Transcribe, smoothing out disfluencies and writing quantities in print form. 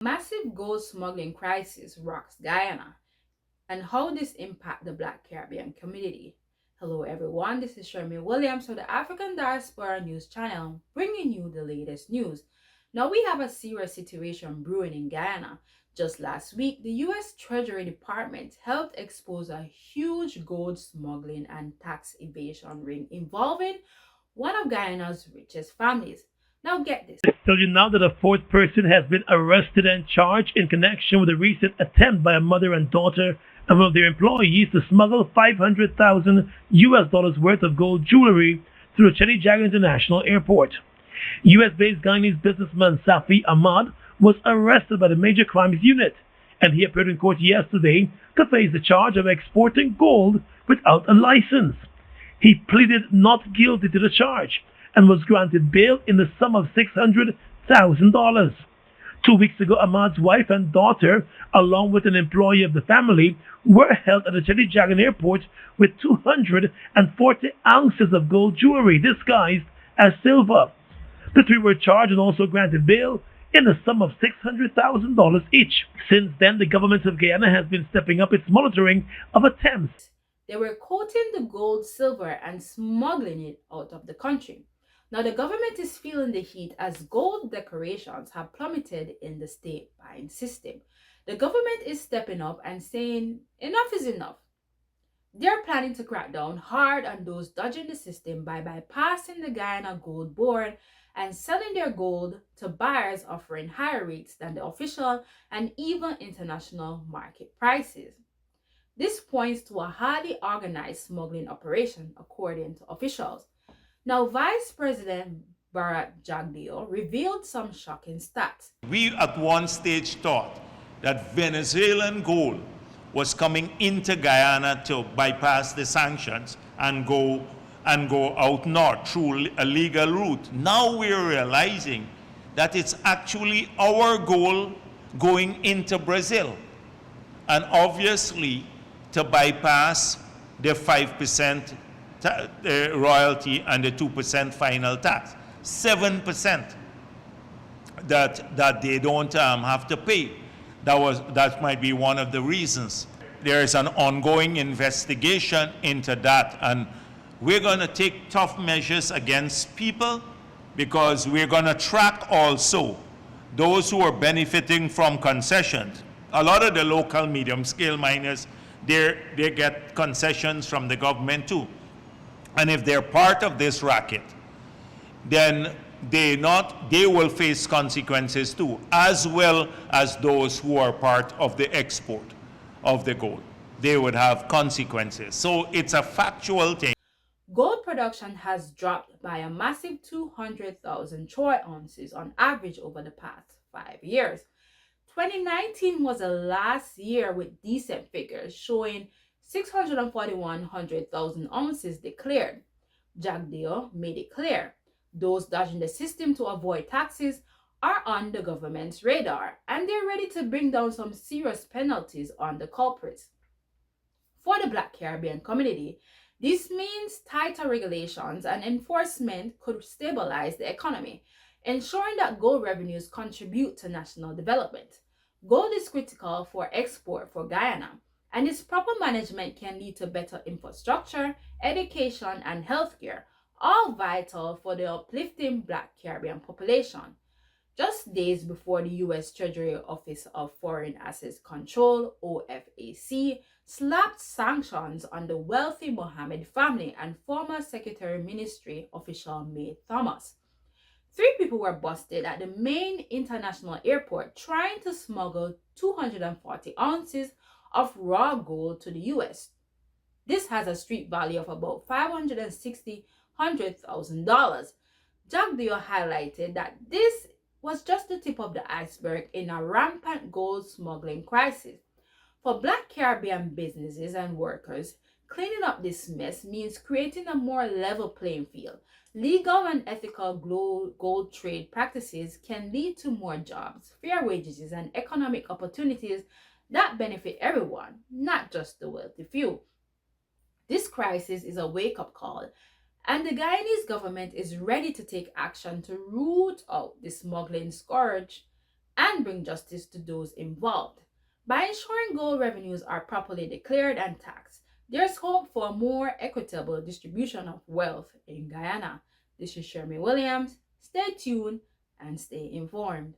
Massive gold smuggling crisis rocks Guyana, and how this impact the Black Caribbean community. Hello everyone, this is Shermaine Williams of the African Diaspora News Channel, bringing you the latest news. Now we have a serious situation brewing in Guyana. Just last week, the U.S. Treasury Department helped expose a huge gold smuggling and tax evasion ring involving one of Guyana's richest families. Now get this. Tell you now that a fourth person has been arrested and charged in connection with a recent attempt by a mother and daughter of one of their employees to smuggle $500,000 worth of gold jewelry through Chedijaga International Airport. U.S.-based Guyanese businessman Safi Ahmad was arrested by the Major Crimes Unit, and he appeared in court yesterday to face the charge of exporting gold without a license. He pleaded not guilty to the charge and was granted bail in the sum of $600,000. 2 weeks ago, Ahmad's wife and daughter, along with an employee of the family, were held at the Chedijagan airport with 240 ounces of gold jewelry disguised as silver. The three were charged and also granted bail in the sum of $600,000 each. Since then, the government of Guyana has been stepping up its monitoring of attempts. They were coating the gold, silver, and smuggling it out of the country. Now, the government is feeling the heat as gold decorations have plummeted in the state buying system. The government is stepping up and saying enough is enough. They're planning to crack down hard on those dodging the system by bypassing the Guyana Gold Board and selling their gold to buyers offering higher rates than the official and even international market prices. This points to a highly organized smuggling operation, according to officials. Now, Vice President Bharat Jagdeo revealed some shocking stats. We at one stage thought that Venezuelan gold was coming into Guyana to bypass the sanctions and go out north through a legal route. Now we're realizing that it's actually our gold going into Brazil. And obviously, to bypass the 5% royalty and the 2% final tax, 7% that they don't have to pay. That might be one of the reasons. There is an ongoing investigation into that, and we're going to take tough measures against people because we're going to track also those who are benefiting from concessions. A lot of the local medium-scale miners, they get concessions from the government too. And if they're part of this racket, then they will face consequences too, as well as those who are part of the export of the gold. They would have consequences. So it's a factual thing. Gold production has dropped by a massive 200,000 troy ounces on average over the past 5 years. 2019 was the last year with decent figures, showing 641,000 ounces declared. Jagdeo made it clear those dodging the system to avoid taxes are on the government's radar, and they're ready to bring down some serious penalties on the culprits. For the Black Caribbean community, this means tighter regulations and enforcement could stabilize the economy, ensuring that gold revenues contribute to national development. Gold is critical for export for Guyana, and its proper management can lead to better infrastructure, education, and healthcare, all vital for the uplifting Black Caribbean population. Just days before the U.S. Treasury Office of Foreign Assets Control, OFAC, slapped sanctions on the wealthy Mohammed family and former Secretary Ministry official May Thomas. 3 people were busted at the main international airport trying to smuggle 240 ounces of raw gold to the U.S. This has a street value of about $560,000. Jagdeo highlighted that this was just the tip of the iceberg in a rampant gold smuggling crisis. For Black Caribbean businesses and workers, cleaning up this mess means creating a more level playing field. Legal and ethical gold trade practices can lead to more jobs, fair wages, and economic opportunities that benefit everyone, not just the wealthy few. This crisis is a wake-up call, and the Guyanese government is ready to take action to root out the smuggling scourge and bring justice to those involved. By ensuring gold revenues are properly declared and taxed, there's hope for a more equitable distribution of wealth in Guyana. This is Shermaine Williams. Stay tuned and stay informed.